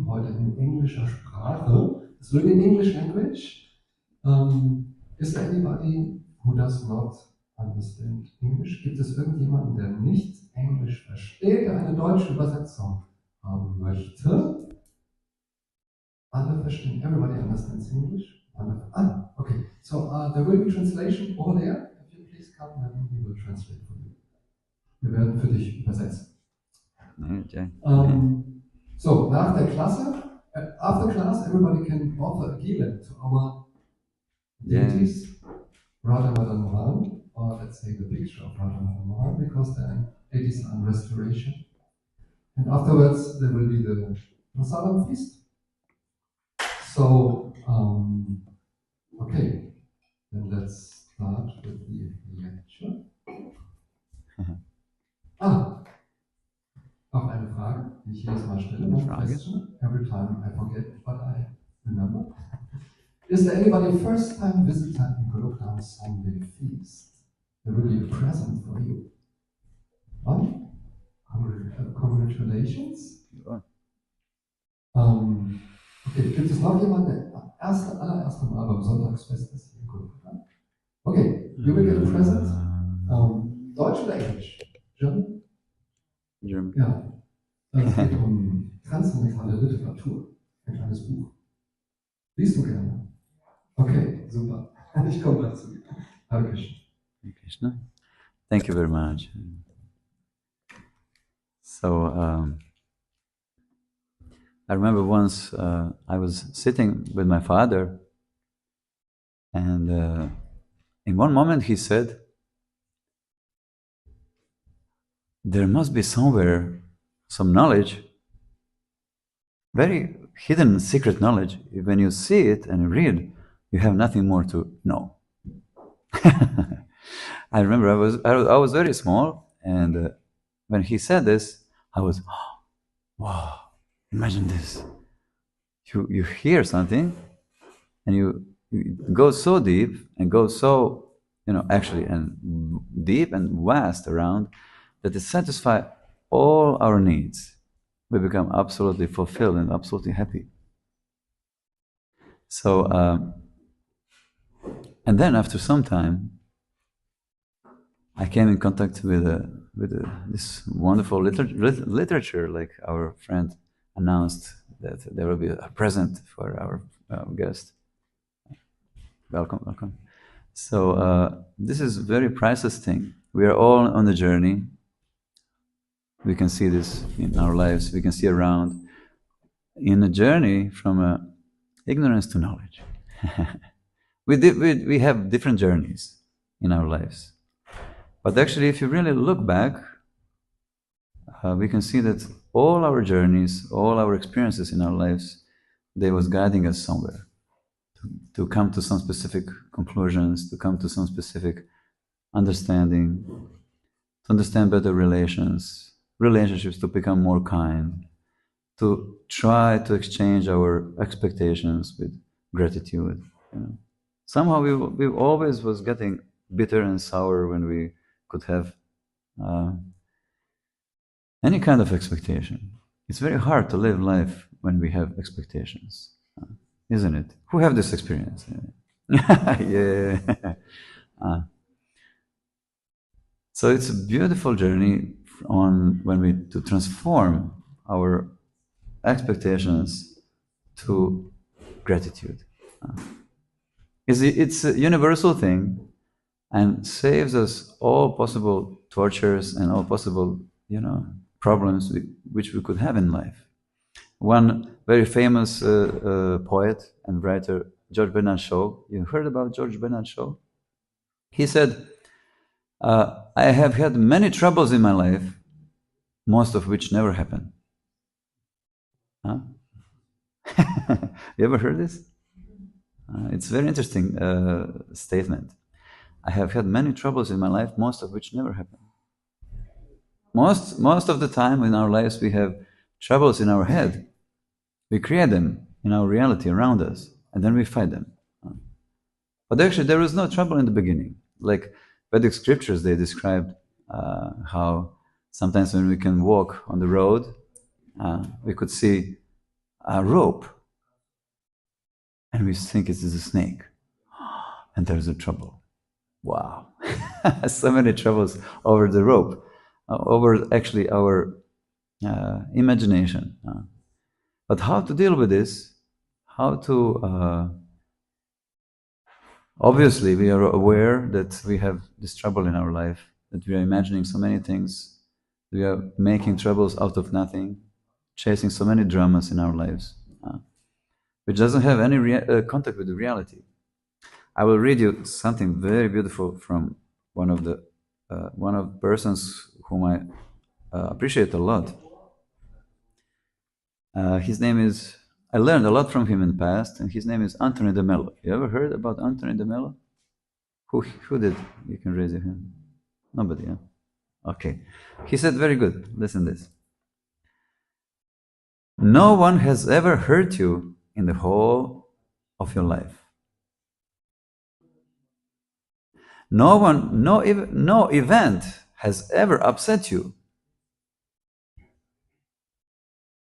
heute in englischer Sprache. It's written in English language. Is there anybody who does not understand English? Gibt es irgendjemanden, der nicht Englisch versteht, der eine deutsche Übersetzung haben möchte? Alle verstehen. Everybody understands English? Okay. So there will be translation over there. If you please come, then we will translate for you. Wir werden für dich übersetzen. Okay. So, nach der Klasse, after class, everybody can offer a gila to our deities, Radha Madan Mohan, or let's say the picture of Radha Madan Mohan, because the deities are in restoration. And afterwards, there will be the Prasadam feast. So, okay, then let's start with the lecture. Noch eine Frage, die ich jedes Mal stelle. One question. Every time I forget, but I remember. Is there anybody first time visitor in Golokdam Sunday feast? There will be a present for you. One? Congratulations. Okay, gibt es noch jemanden, der allererste Mal beim Sonntagsfest ist hier in Golokdam? Okay, you will get a present. Deutsch oder Englisch? German? German. Ja, es geht um transzendentale Literatur, ein kleines Buch. Liest du gerne? Okay, super. Ich komme dazu. Hare Krishna. Thank you very much. So, I remember once I was sitting with my father, and in one moment he said, there must be somewhere some knowledge, very hidden, secret knowledge. When you see it and read, you have nothing more to know. I remember I was very small, and when he said this, I was, wow, imagine this. You hear something, and you go so deep and go so, actually, and deep and vast around, that it satisfies all our needs. We become absolutely fulfilled and absolutely happy. So, and then after some time, I came in contact with this wonderful literature, like our friend announced that there will be a present for our guest. Welcome. So this is a very priceless thing. We are all on the journey. We can see this in our lives. We can see around in a journey from ignorance to knowledge. We have different journeys in our lives. But actually, if you really look back, we can see that all our journeys, all our experiences in our lives, they was guiding us somewhere to come to some specific conclusions, to come to some specific understanding, to understand better relationships, to become more kind, to try to exchange our expectations with gratitude. Somehow we always was getting bitter and sour when we could have any kind of expectation. It's very hard to live life when we have expectations, isn't it? Who have this experience? Yeah. So it's a beautiful journey to transform our expectations to gratitude. It's a universal thing and saves us all possible tortures and all possible, problems which we could have in life. One very famous poet and writer, George Bernard Shaw. You heard about George Bernard Shaw? He said, I have had many troubles in my life, most of which never happened. Huh? You ever heard this? It's a very interesting statement. I have had many troubles in my life, most of which never happened. Most of the time in our lives we have troubles in our head. We create them in our reality around us, and then we fight them. But actually there was no trouble in the beginning. Like Vedic scriptures, they described how sometimes when we can walk on the road, we could see a rope, and we think it is a snake, and there's a trouble. Wow. So many troubles over the rope, over actually our imagination. But how to deal with this? How to... obviously, we are aware that we have this trouble in our life, that we are imagining so many things, we are making troubles out of nothing, chasing so many dramas in our lives, which doesn't have any contact with the reality. I will read you something very beautiful from one of the persons whom I appreciate a lot. His name is, I learned a lot from him in the past, and his name is Anthony de Mello. You ever heard about Anthony de Mello? Who did? You can raise your hand. Nobody, yeah? Okay. He said, very good, listen to this. No one has ever hurt you in the whole of your life. No event has ever upset you.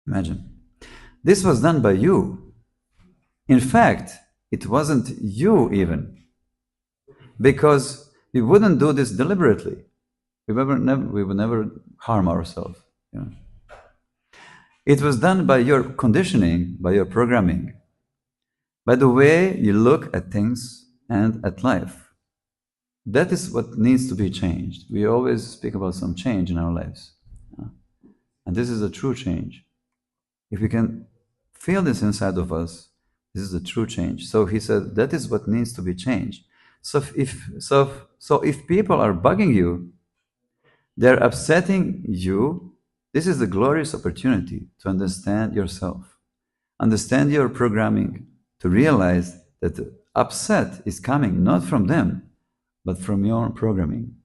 Imagine. This was done by you. In fact, it wasn't you even. Because we wouldn't do this deliberately. We would never harm ourselves. You know? It was done by your conditioning, by your programming, by the way you look at things and at life. That is what needs to be changed. We always speak about some change in our lives. And this is a true change. If we can feel this inside of us, this is a true change. So he said, that is what needs to be changed. So if people are bugging you, they're upsetting you, this is a glorious opportunity to understand yourself, understand your programming, to realize that the upset is coming not from them, but from your programming.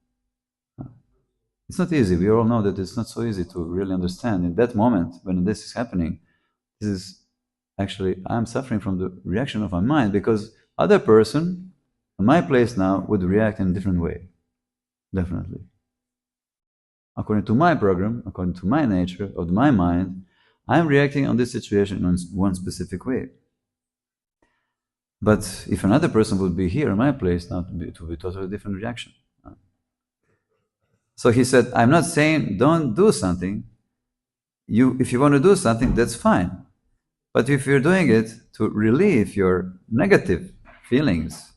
It's not easy. We all know that it's not so easy to really understand. In that moment, when this is happening, this is actually, I'm suffering from the reaction of my mind, because other person, in my place now, would react in a different way. Definitely. According to my program, according to my nature, of my mind, I'm reacting on this situation in one specific way. But if another person would be here in my place, now it would be a totally different reaction. So he said, I'm not saying don't do something. If you want to do something, that's fine. But if you're doing it to relieve your negative feelings,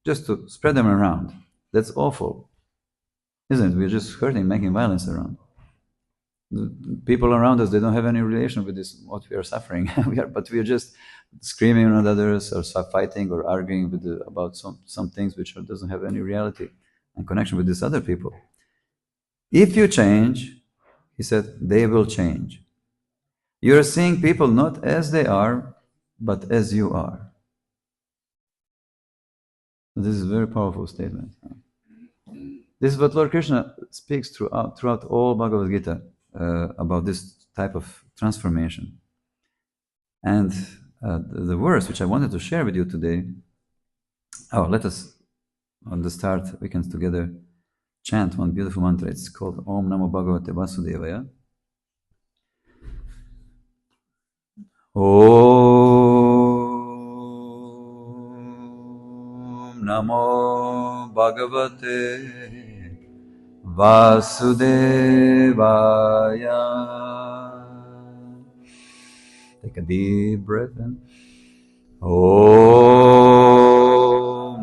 just to spread them around, that's awful. Isn't it? We're just hurting, making violence around. The people around us, they don't have any relation with this, what we are suffering. But we are just screaming at others, or fighting, or arguing about some things which doesn't have any reality and connection with these other people. If you change, he said, they will change. You're seeing people not as they are, but as you are. This is a very powerful statement. This is what Lord Krishna speaks throughout all Bhagavad Gita about this type of transformation. And the verse which I wanted to share with you today, let us, on the start, we can together chant one beautiful mantra. It's called Om Namo Bhagavate Vasudevaya. Om Namo Bhagavate Vasudevaya. Take a deep breath in. Om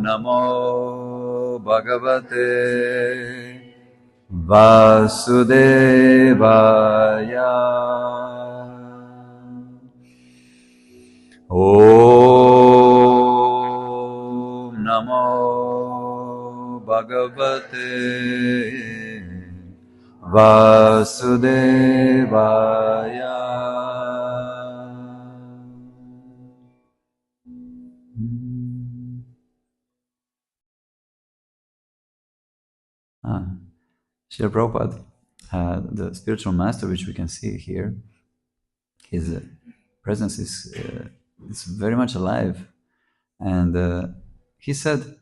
Namo Bhagavate Vasudevaya. Om Namo Bhagavate Vasudevaya. Srila Prabhupada, the spiritual master which we can see here, his presence is very much alive. And he said,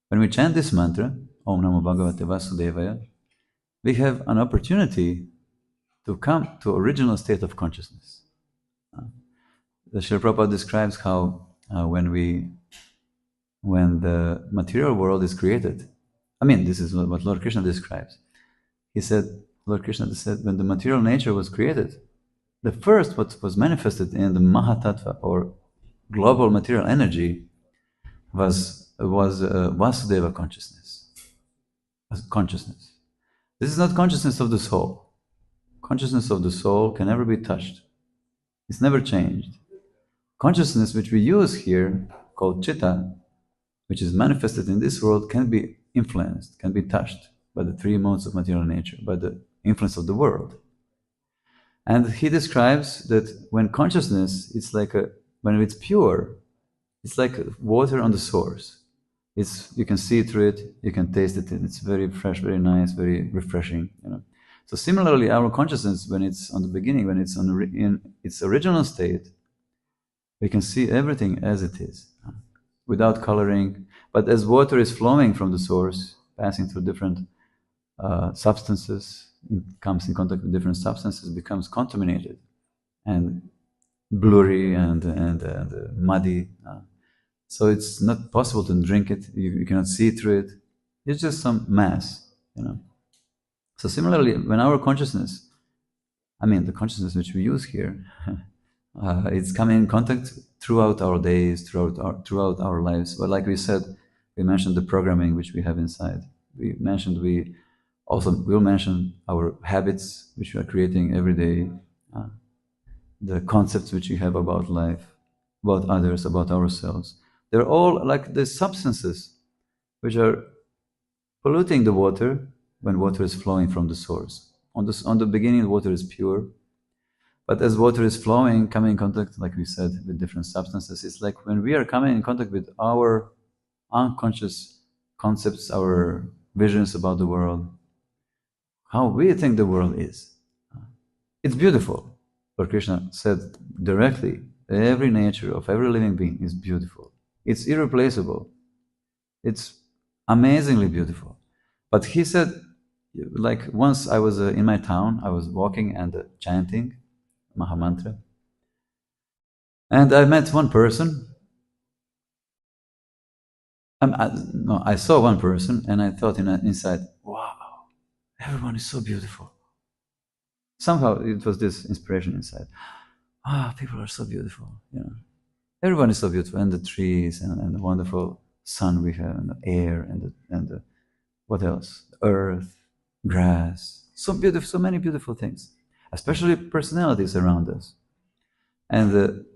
when we chant this mantra, Om Namo Bhagavate Vasudevaya, we have an opportunity to come to original state of consciousness. the Srila Prabhupada describes how when the material world is created, I mean, this is what Lord Krishna describes. He said, Lord Krishna said, when the material nature was created, the first what was manifested in the Mahatattva or global material energy was Vasudeva consciousness. Consciousness. This is not consciousness of the soul. Consciousness of the soul can never be touched. It's never changed. Consciousness which we use here, called Chitta, which is manifested in this world, can be influenced, can be touched by the three modes of material nature, by the influence of the world. And he describes that when consciousness, it's like when it's pure, it's like water on the source. You can see through it, you can taste it, and it's very fresh, very nice, very refreshing. So similarly, our consciousness, when it's on the beginning, when it's in its original state, we can see everything as it is, without coloring. But as water is flowing from the source, passing through different substances, it comes in contact with different substances, becomes contaminated and blurry and muddy. So it's not possible to drink it. You cannot see through it. It's just some mass, So similarly, when our consciousness, the consciousness which we use here, it's coming in contact throughout our days, throughout our lives. But like we said, we mentioned the programming which we have inside. We will mention our habits which we are creating every day, the concepts which we have about life, about others, about ourselves. They're all like the substances which are polluting the water when water is flowing from the source. On the beginning, the water is pure, but as water is flowing, coming in contact, like we said, with different substances, it's like when we are coming in contact with our unconscious concepts, our visions about the world, how we think the world is. It's beautiful. Lord Krishna said directly, every nature of every living being is beautiful. It's irreplaceable. It's amazingly beautiful. But he said, like once I was in my town, I was walking and chanting Mahamantra. And I met one person. I saw one person and I thought inside, wow, everyone is so beautiful. Somehow it was this inspiration inside. People are so beautiful, Everyone is so beautiful, and the trees, and the wonderful sun we have, and the air, and the what else? Earth, grass, so beautiful, so many beautiful things, especially personalities around us. And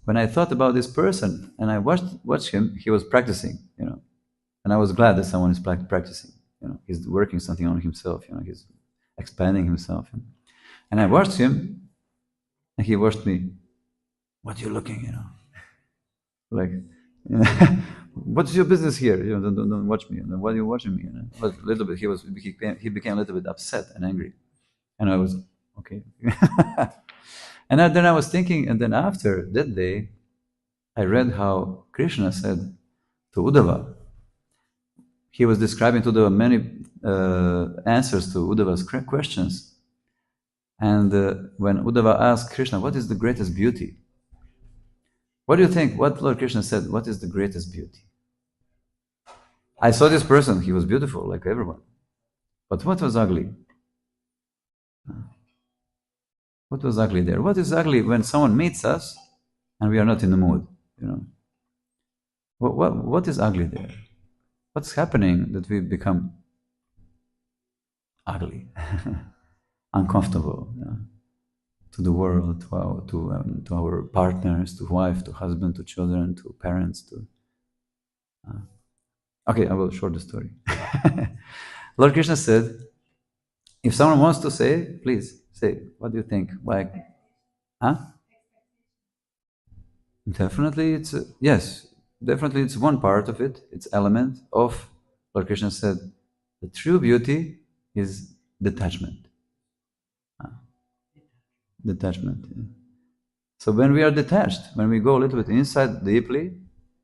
when I thought about this person, and I watched him, he was practicing, and I was glad that someone is practicing. He's working something on himself. He's expanding himself. And I watched him, and he watched me. What are you looking, Like, what's your business here? Don't watch me. Why are you watching me? But a little bit, he became a little bit upset and angry, and I was okay. And then I was thinking, and then after that day, I read how Krishna said to Uddhava. He was describing to Uddhava many answers to Uddhava's questions, and when Uddhava asked Krishna, "What is the greatest beauty?" What do you think? What Lord Krishna said, what is the greatest beauty? I saw this person, he was beautiful like everyone. But what was ugly? What was ugly there? What is ugly when someone meets us and we are not in the mood? What is ugly there? What's happening that we become ugly, uncomfortable? To the world, to our partners, to wife, to husband, to children, to parents, Okay, I will short the story. Lord Krishna said, if someone wants to say, please say, what do you think? Like, Definitely it's one part of it, it's element of, Lord Krishna said, the true beauty is detachment. Detachment. Yeah. So when we are detached, when we go a little bit inside deeply,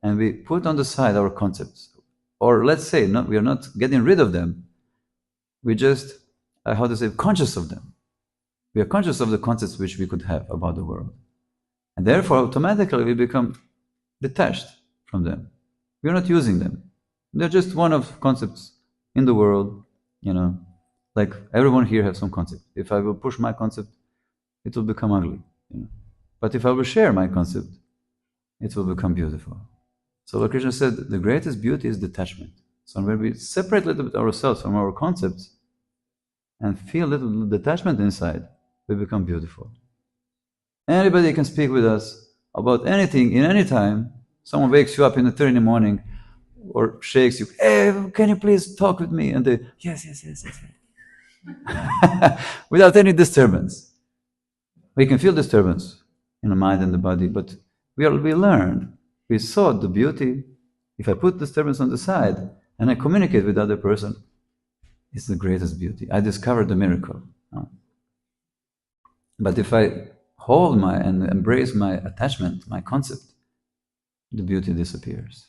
and we put on the side our concepts, or let's say we are not getting rid of them, we just, conscious of them. We are conscious of the concepts which we could have about the world. And therefore, automatically we become detached from them. We're not using them. They're just one of concepts in the world, like everyone here has some concept. If I will push my concept, it will become ugly. But if I will share my concept, it will become beautiful. So Lord Krishna said, the greatest beauty is detachment. So when we separate a little bit ourselves from our concepts and feel a little detachment inside, we become beautiful. Anybody can speak with us about anything in any time. Someone wakes you up in the 3 in the morning or shakes you, hey, can you please talk with me? And they, yes. Without any disturbance. We can feel disturbance in the mind and the body, but we learned, we saw the beauty. If I put disturbance on the side and I communicate with the other person, it's the greatest beauty. I discovered the miracle. But if I hold and embrace my attachment, my concept, the beauty disappears.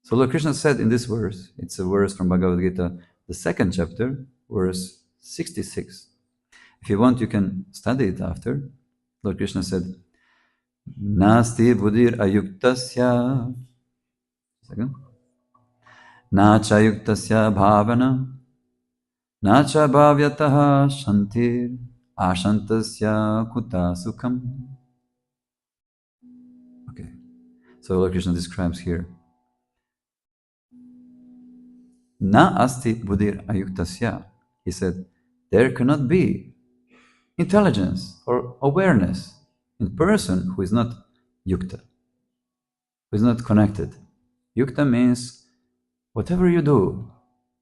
So Lord Krishna said in this verse, it's a verse from Bhagavad Gita, the 2nd chapter, verse 66. If you want, you can study it after. Lord Krishna said, Nasti buddhir ayuktasya, Nacha ayuktasya bhavana, Nacha bhavyataha shantir, Ashantasya kuta sukham. Okay, so Lord Krishna describes here, Na asti buddhir ayuktasya. He said, there cannot be intelligence or awareness in a person who is not yukta, who is not connected. Yukta means whatever you do,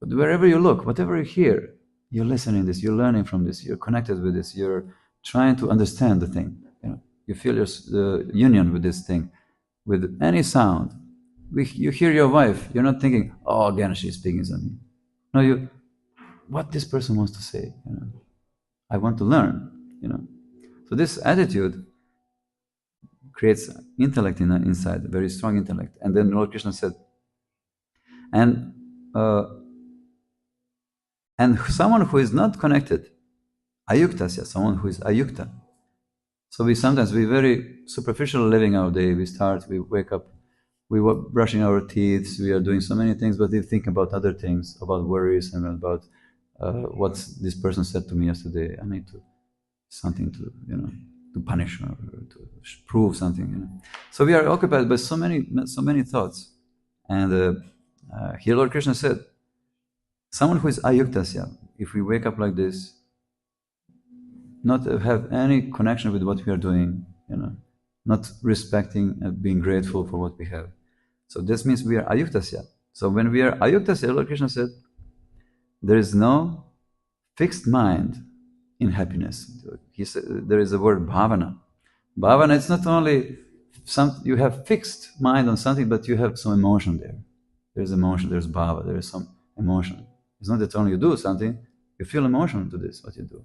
wherever you look, whatever you hear, you're listening to this, you're learning from this, you're connected with this, you're trying to understand the thing. You feel your union with this thing, with any sound. You hear your wife, you're not thinking, oh, again she's speaking something. No, what this person wants to say. I want to learn. So this attitude creates intellect inside, very strong intellect. And then Lord Krishna said, and someone who is not connected, ayuktasya, someone who is ayukta. So we very superficial living our day. We wake up, we were brushing our teeth, we are doing so many things, but we think about other things, about worries and about what this person said to me yesterday. I need something to punish or to prove something. So we are occupied by so many thoughts. And here Lord Krishna said, someone who is ayuktasya, if we wake up like this, not have any connection with what we are doing, not respecting and being grateful for what we have. So this means we are ayuktasya. So when we are ayuktasya, Lord Krishna said, there is no fixed mind in happiness. He said there is a word bhavana. Bhavana, it's not only you have fixed mind on something, but you have some emotion there. There's emotion, there's bhava, there is some emotion. It's not that only you do something, you feel emotion to this, what you do.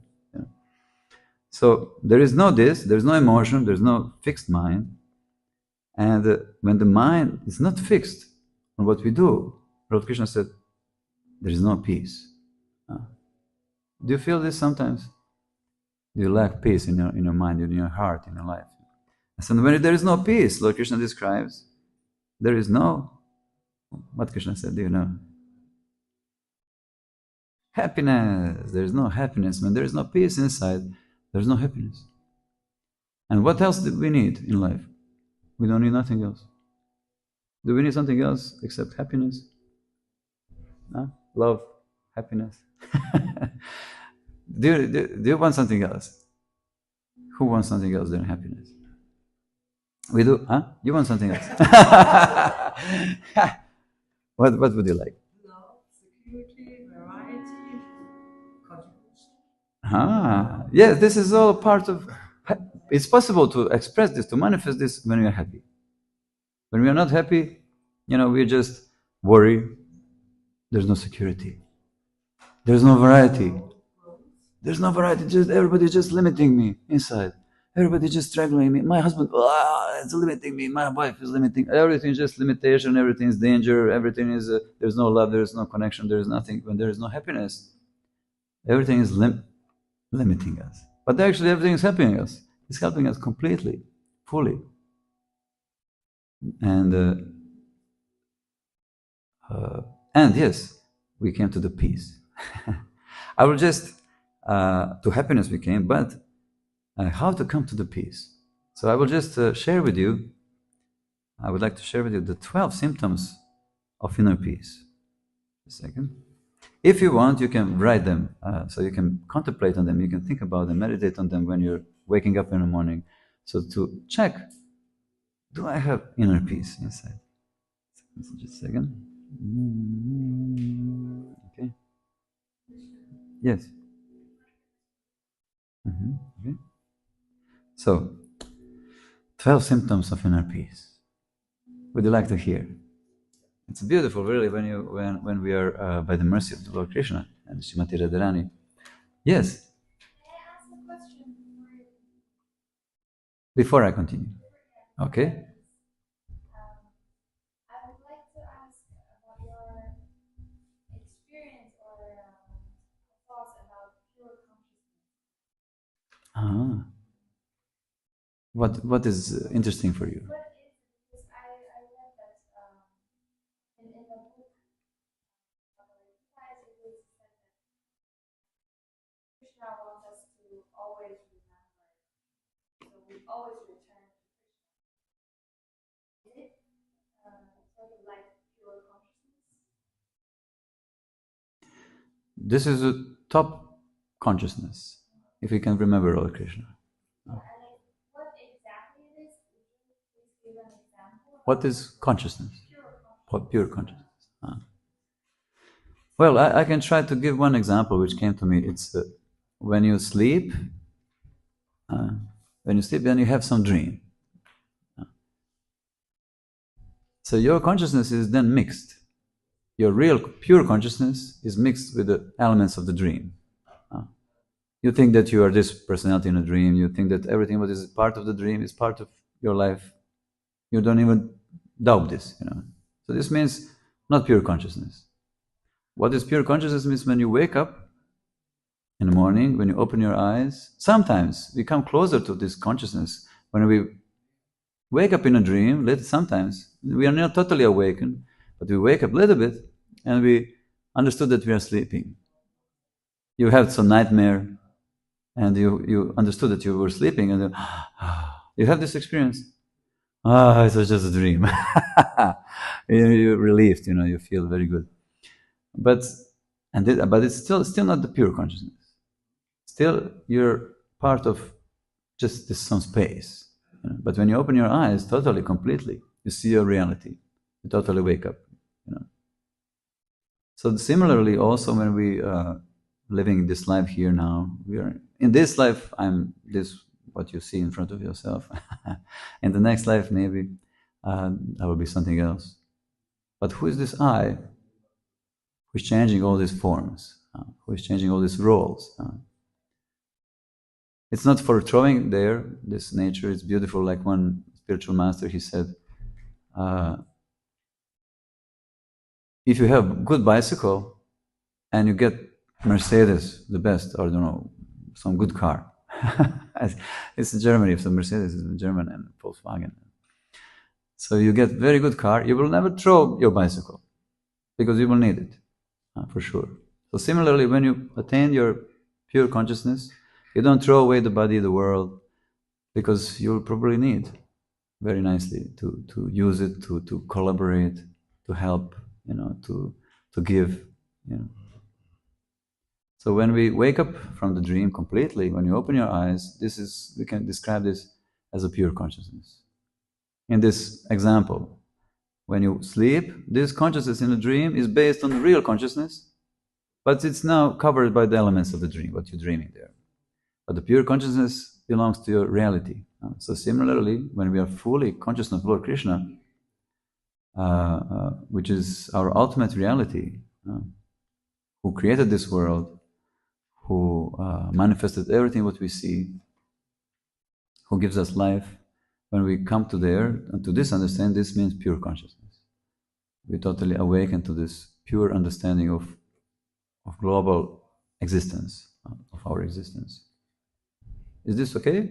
So there is no there's no emotion, there's no fixed mind. And when the mind is not fixed on what we do, Lord Krishna said, there is no peace. Do you feel this sometimes? Do you lack peace in your mind, in your heart, in your life? And so when there is no peace, Lord Krishna describes, there is no, what Krishna said, do you know? Happiness. There is no happiness. When there is no peace inside, there is no happiness. And what else do we need in life? We don't need nothing else. Do we need something else except happiness? No? Love, happiness. Do you want something else? Who wants something else than happiness? We do, huh? You want something else? What would you like? Love, security, variety, contribution. Yes, this is all part of. It's possible to express this, to manifest this when we are happy. When we are not happy, we just worry. There's no security. There's no variety. There's no variety. Everybody's just limiting me inside. Everybody's just struggling me. My husband, it's limiting me. My wife is limiting. Everything is just limitation. Everything is danger. Everything is. There's no love. There's no connection. There is nothing. When there is no happiness, everything is limiting us. But actually, everything is helping us. It's helping us completely. fully. And yes, we came to the peace. I will just, to happiness we came, but how to come to the peace? So I will just share with you, I would like to share with you the 12 symptoms of inner peace. A second. If you want, you can write them, so you can contemplate on them, you can think about them, meditate on them when you're waking up in the morning. So to check, do I have inner peace inside? Just a second. Okay. Yes. Okay. So, 12 symptoms of inner peace. Would you like to hear? It's beautiful, really, when we are by the mercy of the Lord Krishna and Srimati Radharani. Yes. May I ask a question Before I continue. Okay. I would like to ask about your experience or thoughts about pure consciousness. What is interesting for you? What is it? Because I read that in the book, it was said that Krishna wants us to always remember, so we always return to Krishna. Is it sort of like pure consciousness? This is a top consciousness, if you can remember Lord Krishna. What exactly it is? Would you please give an example? What is consciousness? Pure consciousness. Pure consciousness. Well, I can try to give one example which came to me. It's when you sleep, then you have some dream. So your consciousness is then mixed. Your real, pure consciousness is mixed with the elements of the dream. You think that you are this personality in a dream. You think that everything what is part of the dream is part of your life. You don't even doubt this, So this means not pure consciousness. What is pure consciousness means when you wake up in the morning, when you open your eyes, sometimes we come closer to this consciousness. When we wake up in a dream, sometimes we are not totally awakened, but we wake up a little bit and we understood that we are sleeping. You had some nightmare and you understood that you were sleeping and then you have this experience. It was just a dream. You're relieved, you feel very good. But it's still not the pure consciousness. Still, you're part of just some space. But when you open your eyes totally, completely, you see your reality. You totally wake up. So similarly, also when we living this life here now, we are in this life. I'm this what you see in front of yourself. In the next life, maybe I will be something else. But who is this I? Who's changing all these forms? Who is changing all these roles? It's not for throwing there. This nature is beautiful. Like one spiritual master, he said, if you have good bicycle and you get Mercedes, the best, or I don't know, some good car. It's in Germany, so Mercedes is in German and Volkswagen. So you get very good car, you will never throw your bicycle because you will need it, for sure. So similarly, when you attain your pure consciousness, you don't throw away the body, the world, because you'll probably need very nicely to use it, to collaborate, to help, to give, So when we wake up from the dream completely, when you open your eyes, we can describe this as a pure consciousness. In this example, when you sleep, this consciousness in the dream is based on the real consciousness, but it's now covered by the elements of the dream, what you're dreaming there. But the pure consciousness belongs to your reality. So similarly, when we are fully conscious of Lord Krishna, which is our ultimate reality, who created this world, who manifested everything what we see, who gives us life, when we come to this understanding, this means pure consciousness. We totally awaken to this pure understanding of global existence, of our existence. Is this okay?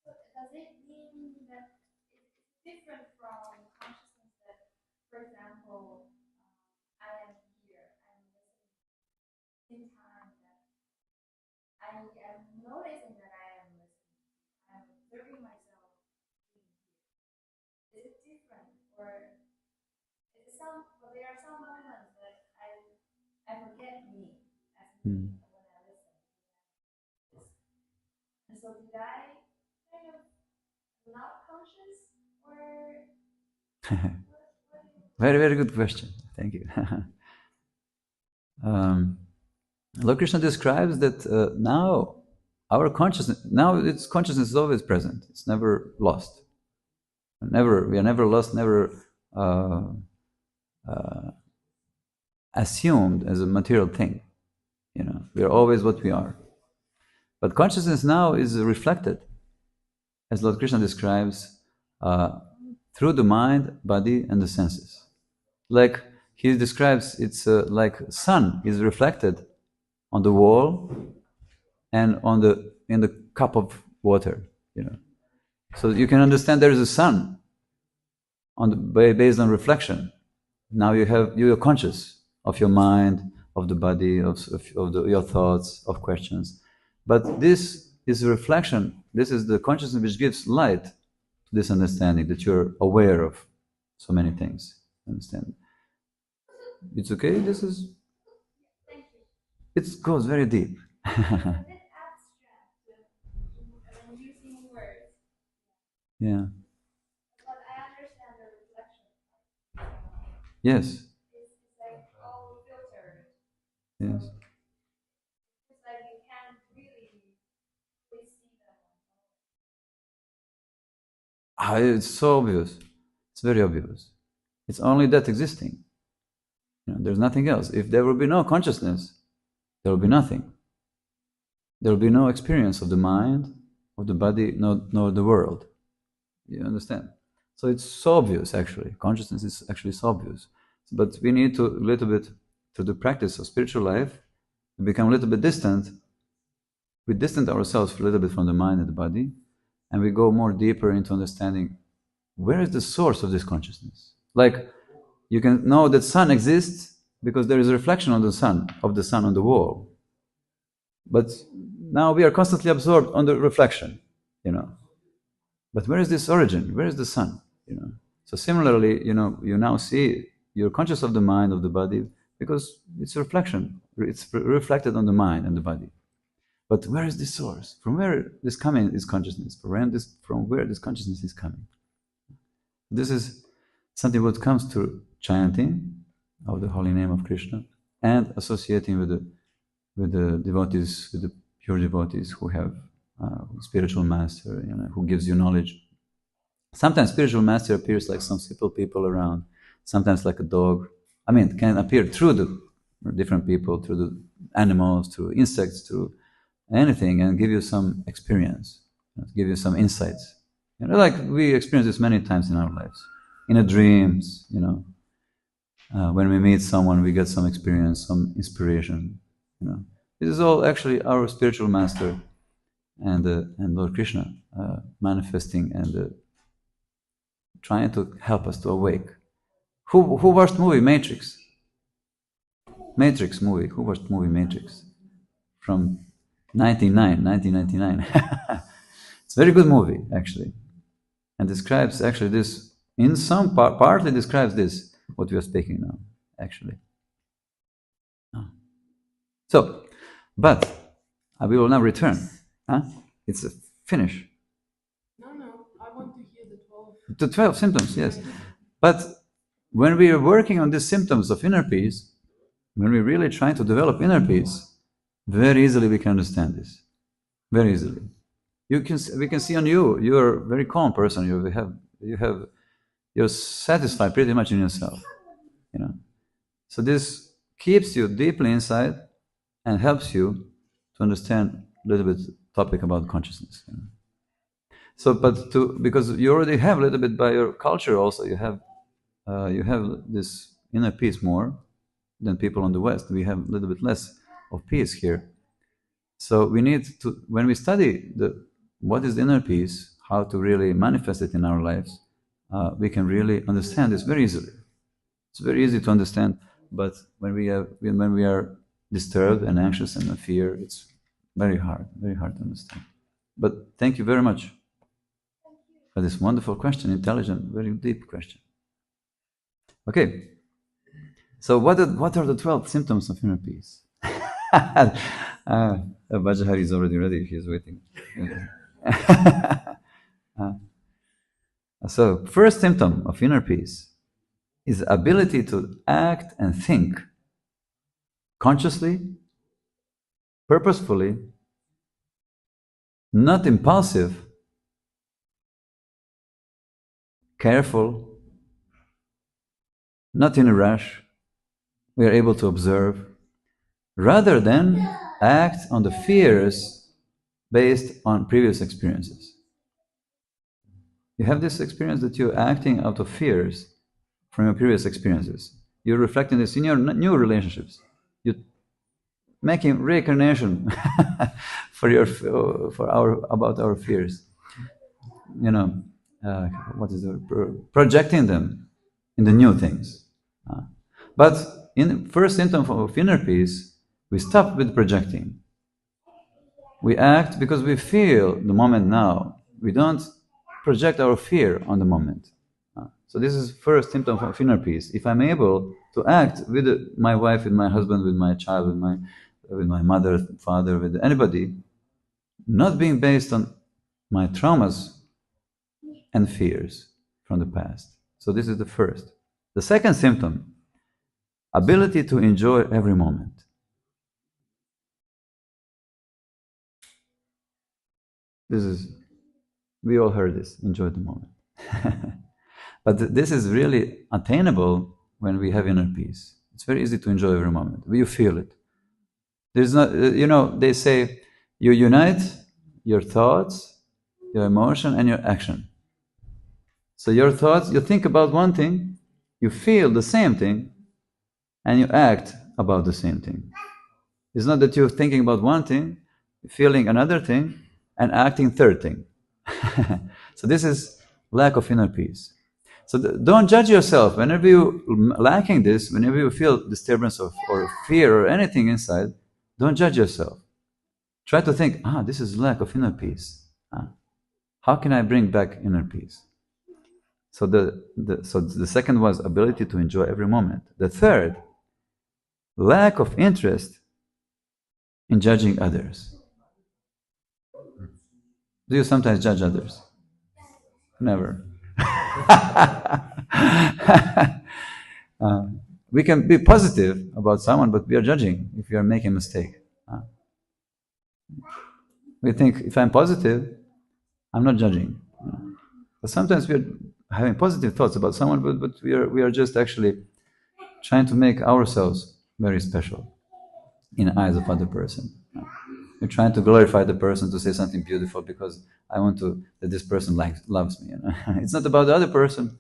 Does it mean different from consciousness that, for example, I am here, I'm listening in time that I am noticing that I am listening, I'm observing myself being here. Is it different, or is it some? But there are some moments that I forget me as me when I listen. And so did I kind of not conscious, or Very, very good question. Thank you. Lord Krishna describes that now our consciousness, its consciousness is always present. It's never lost. We are never lost, never assumed as a material thing. We are always what we are. But consciousness now is reflected, as Lord Krishna describes, through the mind, body, and the senses. Like he describes, it's like sun is reflected on the wall and in the cup of water. So you can understand there is a sun based on reflection. Now you are conscious of your mind, of the body, of your thoughts, of questions. But this is a reflection. This is the consciousness which gives light to this understanding that you're aware of so many things. Understand? It's okay. This is. It goes very deep. a bit abstract when using words? Yeah. But I understand the reflection. Yes. It's like all filtered. Yes. It's like you can't really see them. It's so obvious. It's very obvious. It's only that existing. There's nothing else. If there will be no consciousness, there will be nothing. There will be no experience of the mind, of the body, nor the world. You understand? So it's so obvious, actually. Consciousness is actually so obvious. But we need to, a little bit, through the practice of spiritual life, we become a little bit distant. We distance ourselves a little bit from the mind and the body, and we go more deeper into understanding where is the source of this consciousness. Like, you can know that sun exists because there is a reflection of the sun on the wall. But now we are constantly absorbed on the reflection, But where is this origin? Where is the sun? So similarly, you now see you're conscious of the mind, of the body, because it's a reflection. It's reflected on the mind and the body. But where is this source? From where this coming is consciousness? From where this consciousness is coming? This is something what comes to chanting of the holy name of Krishna and associating with the devotees, with the pure devotees who have spiritual master, who gives you knowledge. Sometimes spiritual master appears like some simple people around, sometimes like a dog. It can appear through the different people, through the animals, through insects, through anything, and give you some experience, give you some insights. Like we experience this many times in our lives. In the dreams, when we meet someone, we get some experience, some inspiration. This is all actually our spiritual master and Lord Krishna manifesting and trying to help us to awake. Who watched movie Matrix? Matrix movie. Who watched movie Matrix? From 1999. It's a very good movie, actually. And describes actually this, in some partly describes this, what we are speaking now, actually. So, but we will now return. It's a finish. No, I want to hear the 12. The 12 symptoms, yes. But when we are working on these symptoms of inner peace, when we're really trying to develop inner peace, very easily we can understand this. Very easily. We can see on you, you're a very calm person. You're satisfied pretty much in yourself. So this keeps you deeply inside and helps you to understand a little bit topic about consciousness. So, because you already have a little bit by your culture also, you have this inner peace more than people on the West. We have a little bit less of peace here. So we need to, when we study what is the inner peace, how to really manifest it in our lives, we can really understand this very easily. It's very easy to understand, but when we are disturbed and anxious and in fear, it's very hard to understand. But thank you very much for this wonderful question, intelligent, very deep question. Okay, so what are the 12 symptoms of inner peace? Bajahari is already ready, he's waiting. So, first symptom of inner peace is the ability to act and think consciously, purposefully, not impulsive, careful, not in a rush. We are able to observe, rather than act on the fears based on previous experiences. You have this experience that you're acting out of fears from your previous experiences. You're reflecting this in your new relationships. You're making reincarnation about our fears. Projecting them in the new things. But in the first symptom of inner peace, we stop with projecting. We act because we feel the moment now. We don't project our fear on the moment. So this is first symptom of inner peace. If I'm able to act with my wife, with my husband, with my child, with my mother, father, with anybody, not being based on my traumas and fears from the past. So this is the first. The second symptom, ability to enjoy every moment. We all heard this, enjoy the moment. But this is really attainable when we have inner peace. It's very easy to enjoy every moment. You feel it. There's not, they say you unite your thoughts, your emotion, and your action. So your thoughts, you think about one thing, you feel the same thing, and you act about the same thing. It's not that you're thinking about one thing, feeling another thing, and acting third thing. So this is lack of inner peace. So don't judge yourself. Whenever you're lacking this, whenever you feel disturbance or fear or anything inside, don't judge yourself. Try to think, this is lack of inner peace. How can I bring back inner peace? So the second was ability to enjoy every moment. The third, lack of interest in judging others. Do you sometimes judge others? Never. We can be positive about someone, but we are judging if we are making a mistake. We think, if I'm positive, I'm not judging. But sometimes we are having positive thoughts about someone, but we are just actually trying to make ourselves very special in the eyes of other person. We're trying to glorify the person, to say something beautiful because I want that this person loves me. It's not about the other person.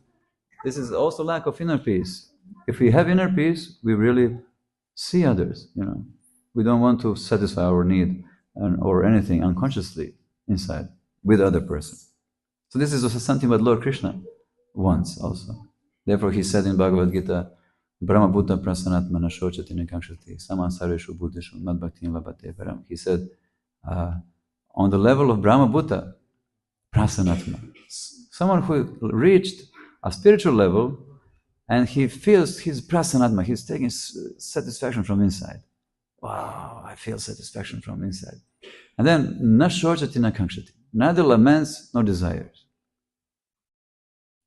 This is also lack of inner peace. If we have inner peace, we really see others. We don't want to satisfy our need or anything unconsciously inside with the other person. So this is also something that Lord Krishna wants also. Therefore he said in Bhagavad Gita, Brahma Bhuta Prasanatmana Shochati Nikakshati Samasareshu Buddhishu Madbhaktin Labhate Param. He said, on the level of Brahma Bhuta, Prasanatma, someone who reached a spiritual level and he feels his Prasanatma, he's taking satisfaction from inside. Wow, I feel satisfaction from inside. And then, Na Shochati Nikakshati, neither laments nor desires.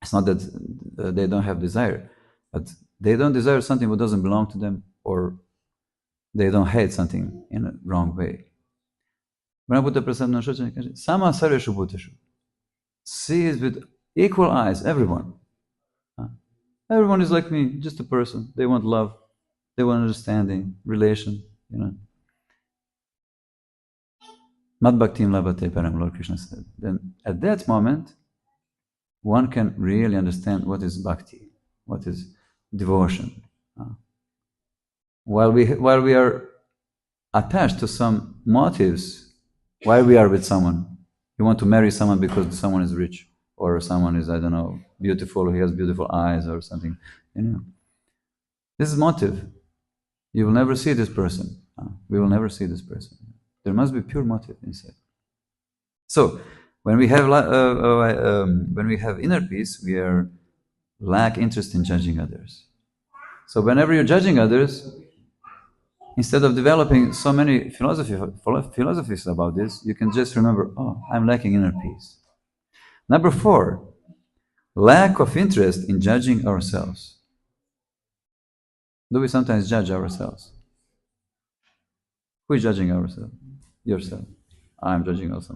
It's not that they don't have desire, but they don't desire something that doesn't belong to them, or they don't hate something in a wrong way. Sama Sarveshu Bhuteshu. Sees with equal eyes everyone. Everyone is like me, just a person. They want love, they want understanding, relation, Madbhaktim labhate param, Lord Krishna said. Then at that moment, one can really understand what is bhakti, what is devotion. While we are attached to some motives, why we are with someone. You want to marry someone because someone is rich, or someone is, I don't know, beautiful, he has beautiful eyes or something, you know. This is motive. You will never see this person. We will never see this person. There must be pure motive inside. So, when we have inner peace, we lack interest in judging others. So whenever you're judging others, instead of developing so many philosophies about this, you can just remember, oh, I'm lacking inner peace. Number 4, lack of interest in judging ourselves. Do we sometimes judge ourselves? Who is judging ourselves? Yourself. I'm judging also.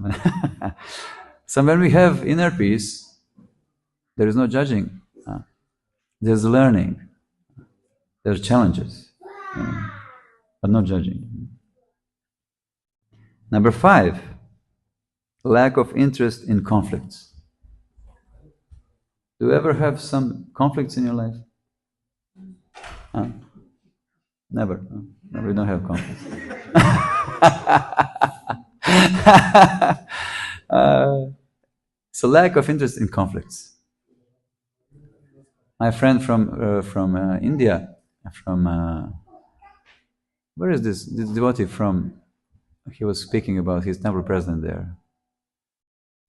So when we have inner peace, there is no judging. There's learning. There's challenges. But no judging. Number 5, lack of interest in conflicts. Do you ever have some conflicts in your life? Never. No, we don't have conflicts. So lack of interest in conflicts. My friend from India, where is this devotee from? He was speaking about his temple president there.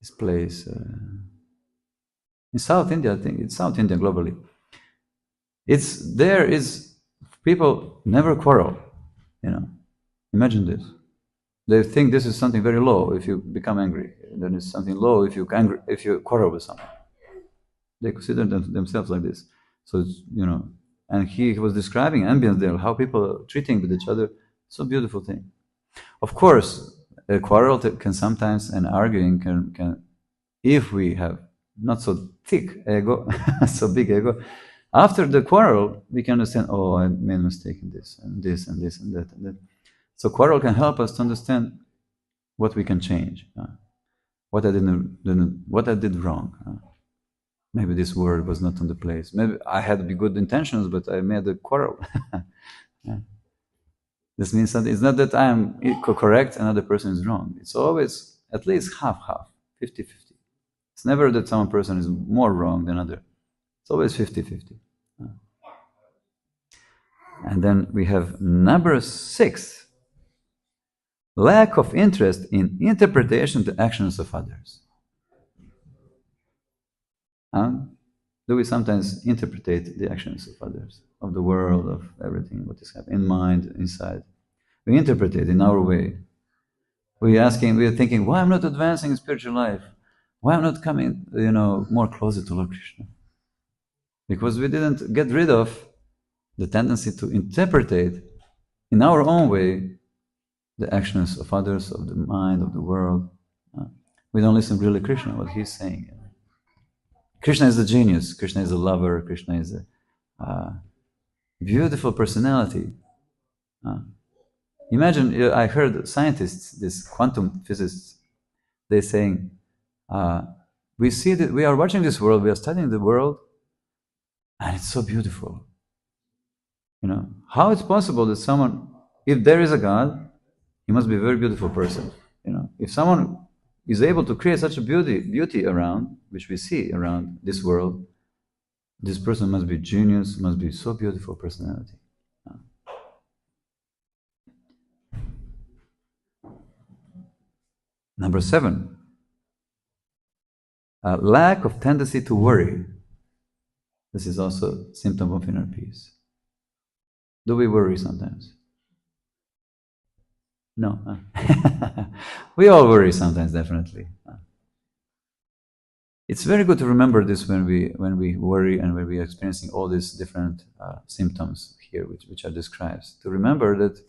This place in South India, I think it's South India globally. People never quarrel. You know, imagine this. They think this is something very low if you become angry. Then it's something low if you quarrel with someone. They consider themselves like this. So it's, you know, and he was describing ambience there, how people are treating with each other. It's a beautiful thing. Of course, a quarrel can sometimes, and arguing can, if we have not so thick ego, so big ego, after the quarrel, we can understand, oh, I made a mistake in this, and this, and this, and that, and that. So quarrel can help us to understand what we can change, what I did wrong. Maybe this word was not on the place. Maybe I had good intentions, but I made a quarrel. This means that it's not that I am correct, another person is wrong. It's always at least half-half, 50-50. It's never that some person is more wrong than other. It's always 50-50. And then we have number 6, lack of interest in interpretation of the actions of others. Do we sometimes interpret the actions of others, of the world, of everything, what is happening, in mind, inside? We interpret it in our way. We are thinking, why I'm not advancing in spiritual life? Why I'm not coming, more closer to Lord Krishna? Because we didn't get rid of the tendency to interpret in our own way the actions of others, of the mind, of the world. We don't listen really to Krishna, what he's saying. Krishna is a genius, Krishna is a lover, Krishna is a beautiful personality. Imagine, I heard scientists, these quantum physicists, they're saying, we see that we are watching this world, we are studying the world, and it's so beautiful. How it's possible that someone, if there is a God, he must be a very beautiful person. If someone is able to create such a beauty around, which we see around this world, this person must be genius, must be so beautiful personality. Number 7, lack of tendency to worry. This is also a symptom of inner peace. Do we worry sometimes? No. We all worry sometimes, definitely. It's very good to remember this when we worry and when we are experiencing all these different symptoms here, which are described. To remember that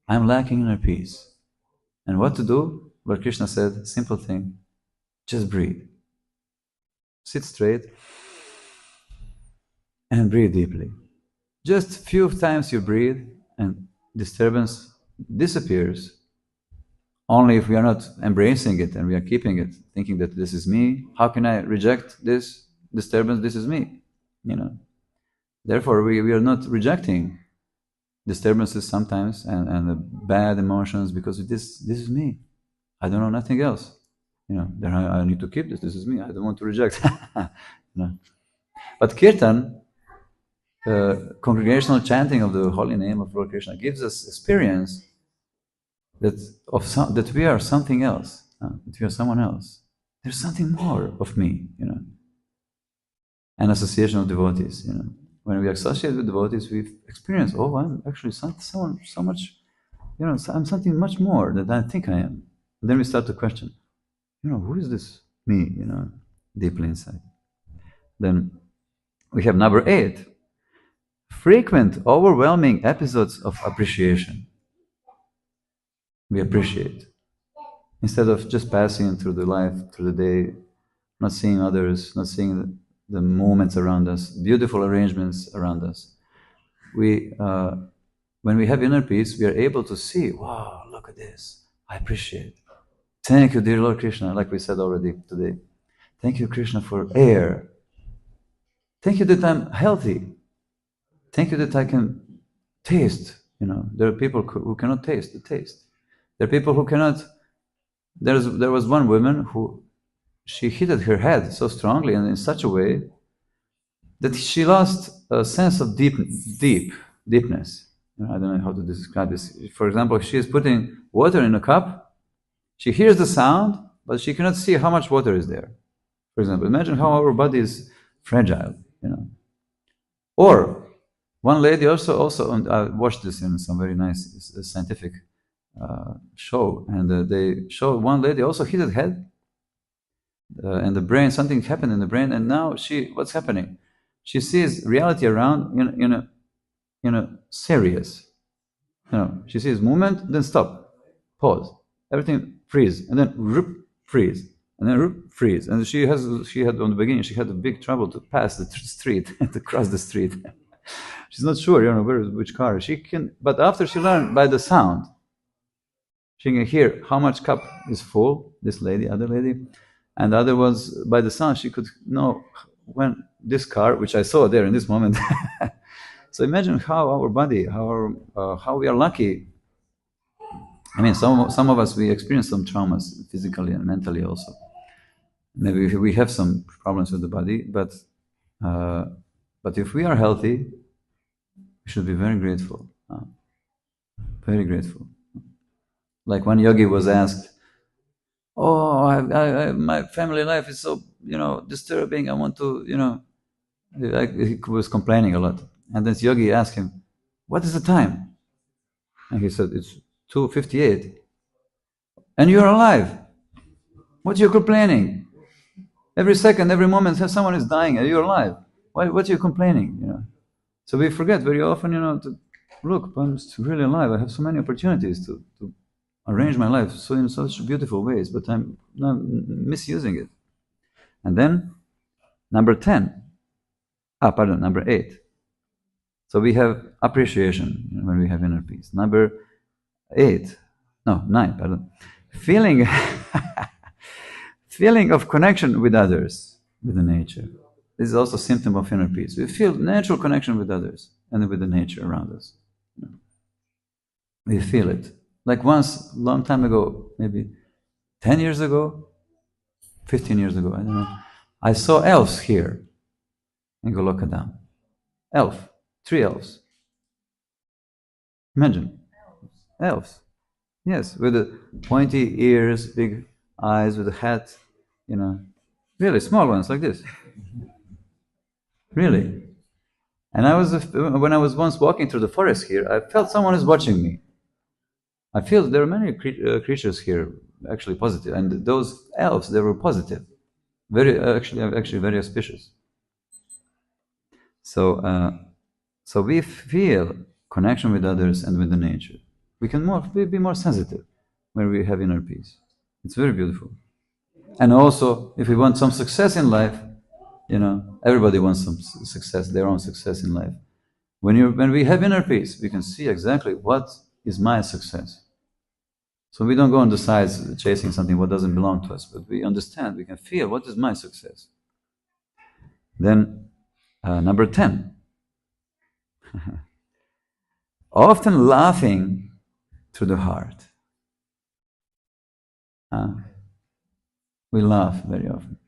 I'm lacking inner peace. And what to do? Lord Krishna said, simple thing, just breathe. Sit straight and breathe deeply. Just few times you breathe and disturbance disappears. Only if we are not embracing it and we are keeping it, thinking that this is me. How can I reject this disturbance? This is me. Therefore, we are not rejecting disturbances sometimes and the bad emotions because this is me. I don't know nothing else. then I need to keep this. This is me. I don't want to reject. But kirtan, congregational chanting of the holy name of Lord Krishna, gives us experience that we are something else, that we are someone else. There's something more of me, An association of devotees, When we associate with devotees, we experience, I'm actually someone so much, I'm something much more than I think I am. And then we start to question, who is this me, deeply inside. Then we have number 8, frequent, overwhelming episodes of appreciation. We appreciate. Instead of just passing through the life, through the day, not seeing others, not seeing the moments around us, beautiful arrangements around us. When we have inner peace, we are able to see, wow, look at this. I appreciate. Thank you, dear Lord Krishna, like we said already today. Thank you, Krishna, for air. Thank you that I'm healthy. Thank you that I can taste. There are people who cannot taste the taste. There are people who cannot. There was one woman who she hit her head so strongly and in such a way that she lost a sense of deepness. I don't know how to describe this. For example, if she is putting water in a cup, she hears the sound, but she cannot see how much water is there. For example, imagine how our body is fragile, Or one lady also, and I watched this in some very nice scientific show, and they show one lady also hit her head, and the brain, something happened in the brain, and now what's happening? She sees reality around in a series. She sees movement, then stop, pause, everything freeze, and then freeze, and then freeze. And she had on the beginning, she had a big trouble to pass the street, to cross the street. She's not sure, which car. She can, but after she learned by the sound, she can hear how much cup is full, this lady, other lady, and the other was, by the sound, she could know when this car, which I saw there in this moment. So imagine how our body, how we are lucky. I mean, some of us, we experience some traumas physically and mentally also. Maybe we have some problems with the body, but if we are healthy, we should be very grateful. Very grateful. Like one yogi was asked, my family life is so, disturbing. I want to, he was complaining a lot. And this yogi asked him, what is the time? And he said, it's 2:58. And you're alive. What are you complaining? Every second, every moment, someone is dying and you're alive. What are you complaining? So we forget very often, to look, I'm really alive. I have so many opportunities to arrange my life so in such beautiful ways, but I'm not misusing it. And then number 8. So we have appreciation when we have inner peace. Number 9, feeling of connection with others, with the nature. This is also a symptom of inner peace. We feel natural connection with others and with the nature around us. We feel it. Like once, long time ago, maybe 10 years ago, 15 years ago, I don't know, I saw elves here in Golokadam. 3 elves. Imagine. Elves. Yes, with the pointy ears, big eyes, with a hat, really small ones like this. Really. And when I was once walking through the forest here, I felt someone is watching me. I feel there are many creatures here, actually positive, and those elves, they were positive, actually very auspicious. So we feel connection with others and with the nature. We can be more sensitive when we have inner peace. It's very beautiful. And also, if we want some success in life, everybody wants some success, their own success in life. When we have inner peace, we can see exactly what is my success. So we don't go on the sides chasing something what doesn't belong to us, but we understand, we can feel what is my success. Then, number 10. Often laughing through the heart. We laugh very often.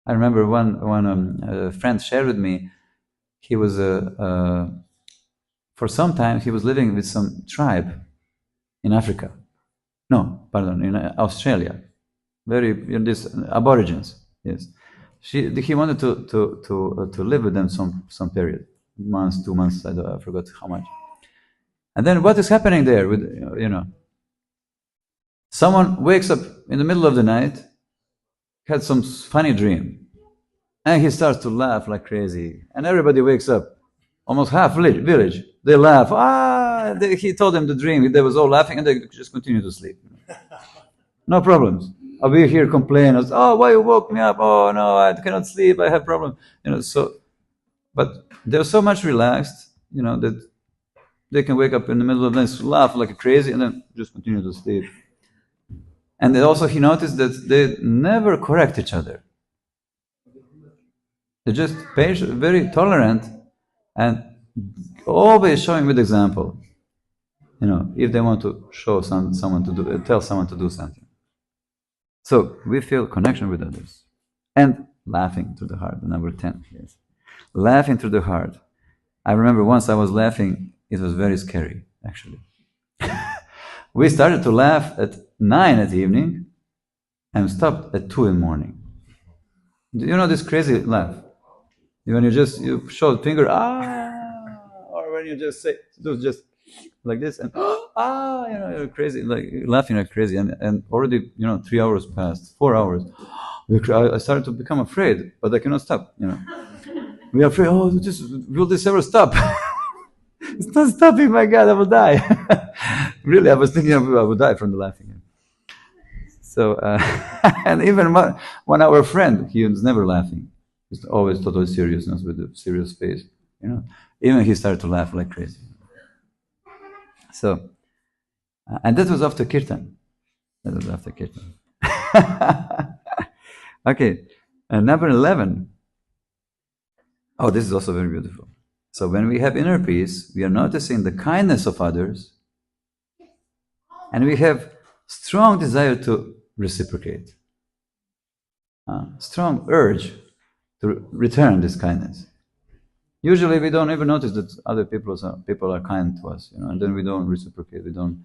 I remember one friend shared with me, he was for some time he was living with some tribe in Africa. No, pardon, in Australia. This Aborigines. Yes, he wanted to live with them some period, months, 2 months. I forgot how much. And then what is happening there? With someone wakes up in the middle of the night, had some funny dream, and he starts to laugh like crazy, and everybody wakes up. Almost half village, they laugh. He told them the dream. They was all laughing, and they just continue to sleep. No problems. I'll be here complain. Oh, why you woke me up? Oh no, I cannot sleep. I have problems. But they're so much relaxed, that they can wake up in the middle of the night, laugh like crazy, and then just continue to sleep. And also he noticed that they never correct each other. They're just patient, very tolerant, and always showing with example. If they want to show tell someone to do something. So we feel connection with others. And laughing through the heart, number 10. Yes. Laughing through the heart. I remember once I was laughing, it was very scary, actually. We started to laugh at 9 at the evening and stopped at 2 in the morning. You know this crazy laugh? When you show the finger, or when you just say, do just like this, and you're crazy, like laughing like crazy, and already 3 hours passed, 4 hours. I started to become afraid, but I cannot stop. We are afraid. Oh, will this ever stop? It's not stopping. My God, I will die. Really, I was thinking I would die from the laughing. So, and even one our friend, he was never laughing. He's always total seriousness with a serious face. Even he started to laugh like crazy. So, and that was after kirtan. Okay, number 11. Oh, this is also very beautiful. So when we have inner peace, we are noticing the kindness of others, and we have strong desire to reciprocate. Strong urge to return this kindness. Usually we don't even notice that other people are kind to us, and then we don't reciprocate, we don't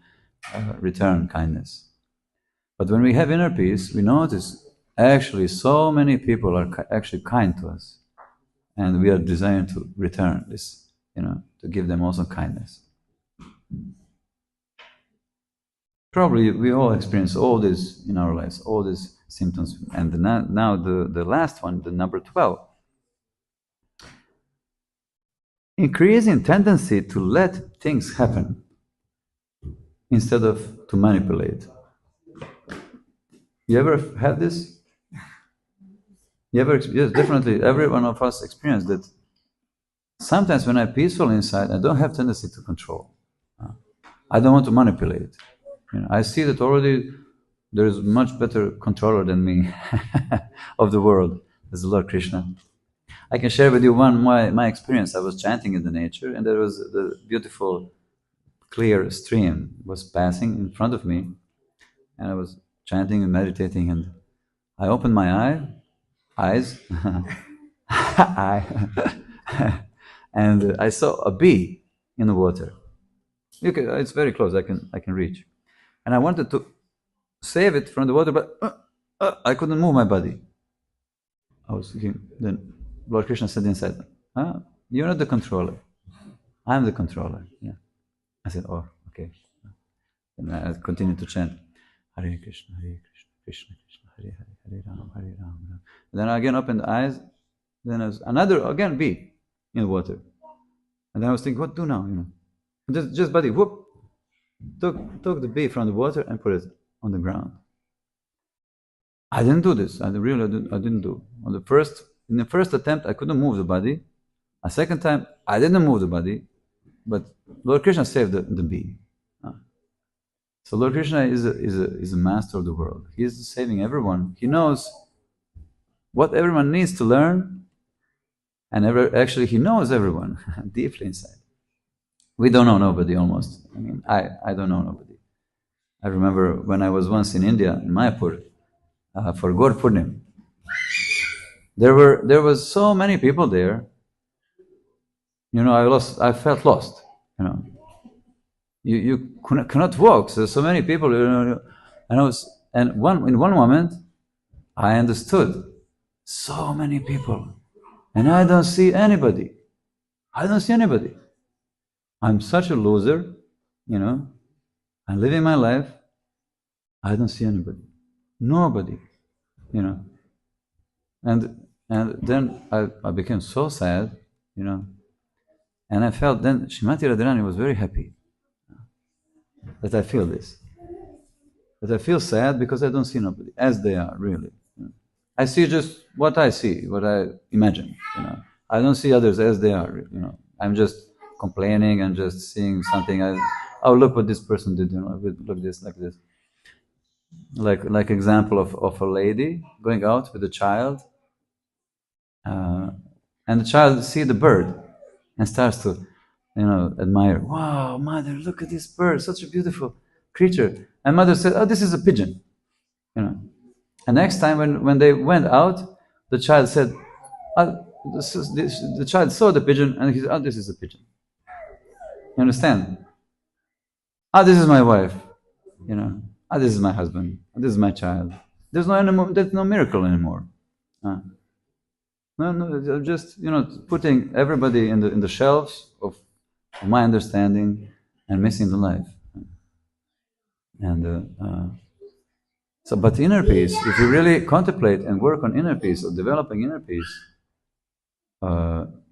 return kindness. But when we have inner peace, we notice actually so many people are actually kind to us. And we are desiring to return this, to give them also kindness. Probably we all experience all this in our lives, all these symptoms. And now the last one, the number 12. Increasing tendency to let things happen instead of to manipulate. You ever had this? Yes, definitely. Every one of us experienced that. Sometimes when I'm peaceful inside, I don't have tendency to control. I don't want to manipulate. I see that already there is much better controller than me of the world. There's the Lord Krishna. I can share with you my experience. I was chanting in the nature, and there was the beautiful, clear stream was passing in front of me, and I was chanting and meditating, and I opened my eyes, and I saw a bee in the water. It's very close. I can reach, and I wanted to save it from the water, but I couldn't move my body. I was thinking. Then Lord Krishna said inside, "You're not the controller. I'm the controller." Yeah. I said, "Oh, okay." And I continued to chant, "Hare Krishna, Hare Krishna, Krishna Krishna, Hare Hare, Hare Ram, Hare Ram." And then I again opened the eyes. Then there was another bee in the water. And then I was thinking, what do now? Just body, whoop, took the bee from the water and put it on the ground. I didn't do this. I didn't do. In the first attempt, I couldn't move the body. A second time, I didn't move the body, but Lord Krishna saved the bee. So Lord Krishna is a master of the world. He is saving everyone. He knows what everyone needs to learn, and actually he knows everyone deeply inside. We don't know nobody almost. I don't know nobody. I remember when I was once in India, in Mayapur, for Gaur Purnim. There was so many people there. I felt lost. You cannot walk. So many people. In one moment, I understood. So many people, and I don't see anybody. I'm such a loser. I'm living my life. I don't see anybody. Nobody. And then I became so sad. And I felt then Shrimati Radharani was very happy that I feel this. That I feel sad because I don't see nobody as they are, really. I see just what I see, what I imagine. I don't see others as they are. I'm just complaining and just seeing something. Oh, look what this person did. Look this, like this. Like example of a lady going out with a child, and the child see the bird and starts to, admire. Wow, mother, look at this bird, such a beautiful creature. And mother said, oh, this is a pigeon. And next time when they went out, the child said, the child saw the pigeon and he said, oh, this is a pigeon. You understand? This is my wife. This is my husband. This is my child. There's no miracle anymore. No, just putting everybody in the shelves of my understanding and missing the life. And but inner peace, if you really contemplate and work on inner peace or developing inner peace,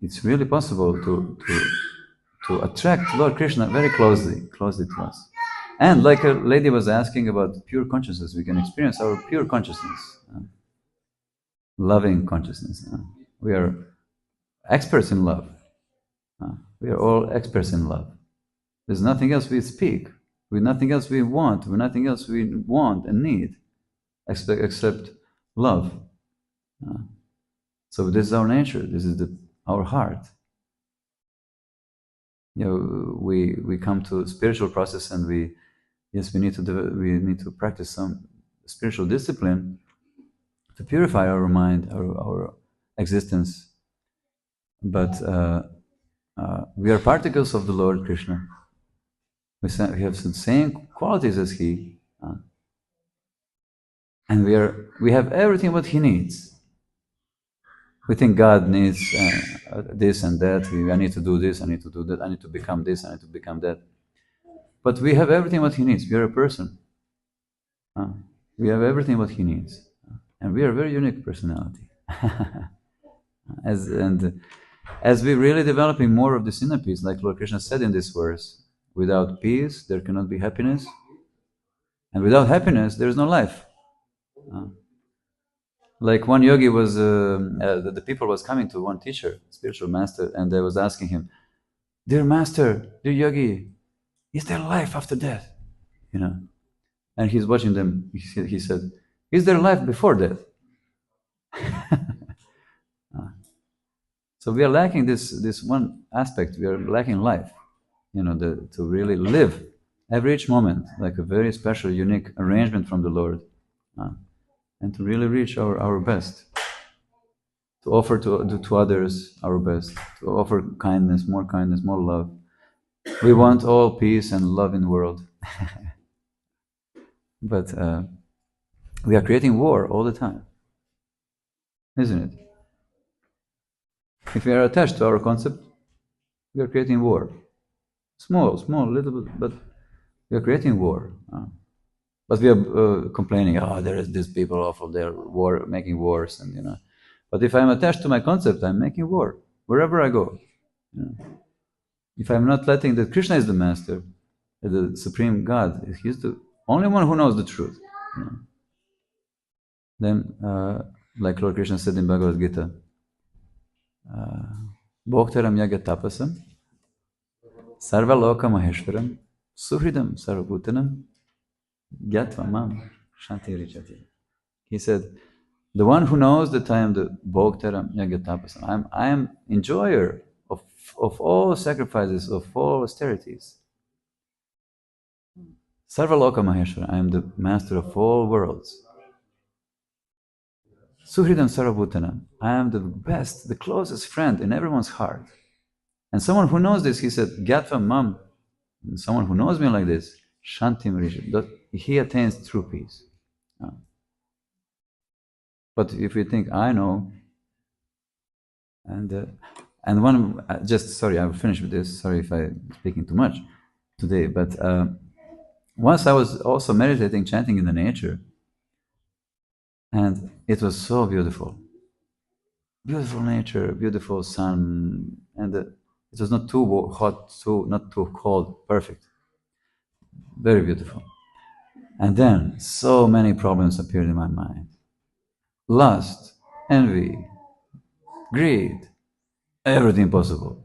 it's really possible to attract Lord Krishna very closely to us. And like a lady was asking about pure consciousness, we can experience our pure consciousness, loving consciousness. We are experts in love. We are all experts in love. There's nothing else we speak. With nothing else we want. With nothing else we want and need except love. So this is our nature. This is our heart. We come to spiritual process and we need to practice some spiritual discipline to purify our mind, our existence. But we are particles of the Lord Krishna. We have the same qualities as He, and we have everything what He needs. We think God needs this and that. I need to do this. I need to do that. I need to become this. I need to become that. But we have everything what He needs. We are a person. We have everything what He needs, and we are a very unique personality. As we're really developing more of this inner peace, like Lord Krishna said in this verse, without peace there cannot be happiness, and without happiness there is no life. Like one yogi was, the people was coming to one teacher, spiritual master, and they was asking him, "Dear master, dear yogi, is there life after death?" And he's watching them. He said, "Is there life before death?" So we are lacking this one aspect. We are lacking life, to really live each moment like a very special, unique arrangement from the Lord, and to really reach our best, to offer to others our best, to offer kindness, more love. We want all peace and love in the world, but we are creating war all the time, isn't it? If we are attached to our concept, we are creating war. Small, little bit, but we are creating war. But we are complaining, there is these people awful, they're making wars, and But if I'm attached to my concept, I'm making war wherever I go. If I'm not letting that Krishna is the master, the supreme God, He's the only one who knows the truth. Then, like Lord Krishna said in Bhagavad Gita, Bhoktaram yaga tapasam, sarva loka maheshwaram, suhridam sarvabhutanam, gyatva mam shanti richati. He said, the one who knows that I am the Bhoktaram yaga tapasam, I am enjoyer of all sacrifices, of all austerities. Sarva loka maheshwara, I am the master of all worlds. Suhridam Sarabhutanam. I am the best, the closest friend in everyone's heart. And someone who knows this, he said, Gyatva Mam, someone who knows me like this, Shantim Risha, that he attains true peace. But if you think, I know, and one, sorry, I will finish with this. Sorry if I'm speaking too much today, but once I was also meditating, chanting in the nature, and it was so beautiful. Beautiful nature, beautiful sun, and it was not too hot, not too cold, perfect. Very beautiful. And then so many problems appeared in my mind. Lust, envy, greed, everything possible.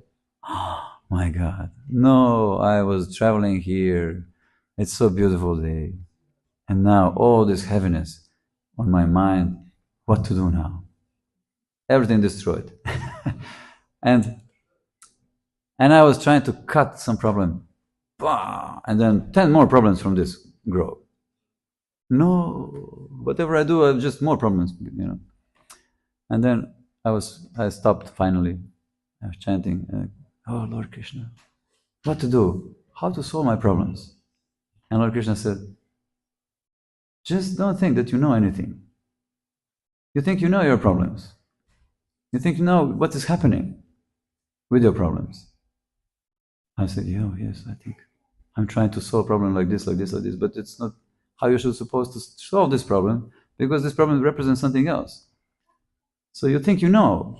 My God. No, I was traveling here. It's so beautiful day. And now all this heaviness on my mind. What to do now? Everything destroyed. and I was trying to cut some problem. And then 10 more problems from this grow. No, whatever I do, I have just more problems, And then I stopped finally. I was chanting, oh Lord Krishna, what to do? How to solve my problems? And Lord Krishna said, just don't think that you know anything. You think you know your problems. You think you know what is happening with your problems. I said, yes, I think I'm trying to solve a problem like this, but it's not how you're supposed to solve this problem, because this problem represents something else. So you think you know.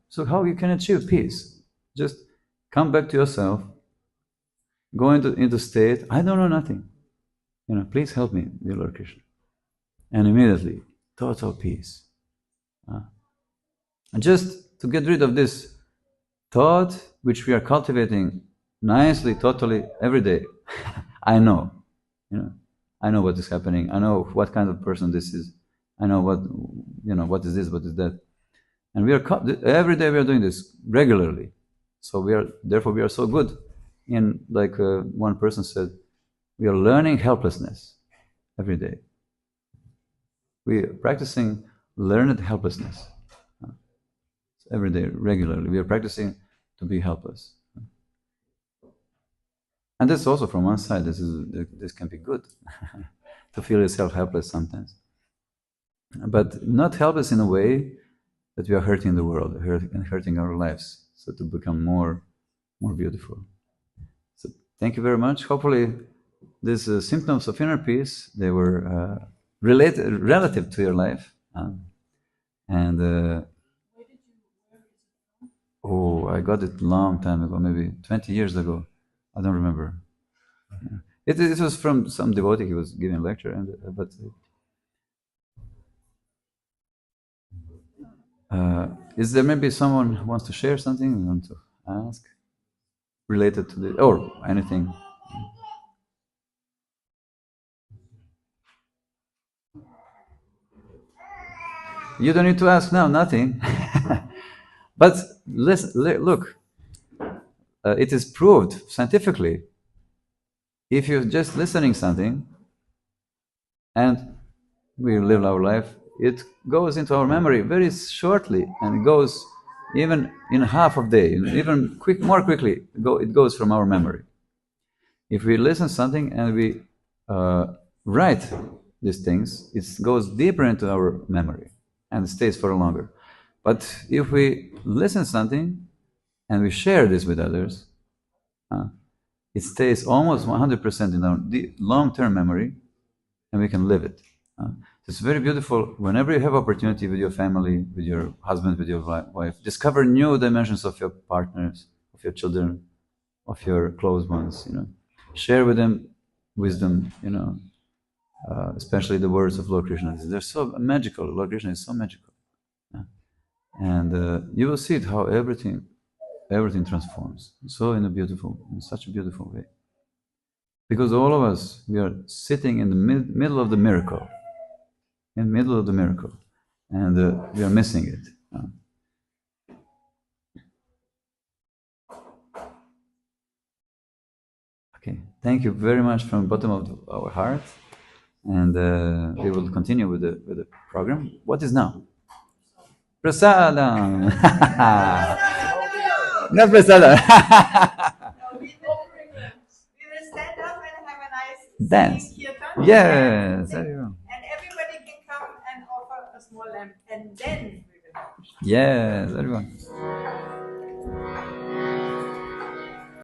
So how you can achieve peace? Just come back to yourself, go into state, I don't know nothing. Please help me, dear Lord Krishna. And immediately, total peace. And just to get rid of this thought, which we are cultivating nicely, totally, every day. I know what is happening. I know what kind of person this is. I know what is this, what is that. And every day we are doing this regularly. So therefore we are so good in, like one person said, we are learning helplessness every day. We are practicing learned helplessness. Every day, regularly. We are practicing to be helpless. And that's also from one side, this can be good, to feel yourself helpless sometimes. But not helpless in a way that we are hurting the world, and hurting our lives, so to become more beautiful. So thank you very much. Hopefully these symptoms of inner peace, they were relative to your life. I got it a long time ago, maybe 20 years ago. I don't remember. It was from some devotee. He was giving a lecture, is there maybe someone who wants to share something, you want to ask, related to this, or anything? You don't need to ask now, nothing. But look, it is proved scientifically, if you're just listening something and we live our life, it goes into our memory very shortly, and it goes even in half of day, even more quickly, it goes from our memory. If we listen something and we write these things, it goes deeper into our memory and stays for longer. But if we listen something and we share this with others, it stays almost 100% in our long-term memory, and we can live it. It's very beautiful. Whenever you have opportunity with your family, with your husband, with your wife, discover new dimensions of your partners, of your children, of your close ones. Share with them wisdom. Especially the words of Lord Krishna. They're so magical. Lord Krishna is so magical, and you will see it how everything transforms. So in such a beautiful way. Because all of us, we are sitting in the middle of the miracle. In the middle of the miracle. And we are missing it. Okay, thank you very much from the bottom of our heart. And we will continue with the program. What is now? Prasadam. No prasadam. We will stand up and have a nice Dance. singing kirtan. Yes, very well. And everybody can come and offer a small lamp, and then we will. Yes, very well.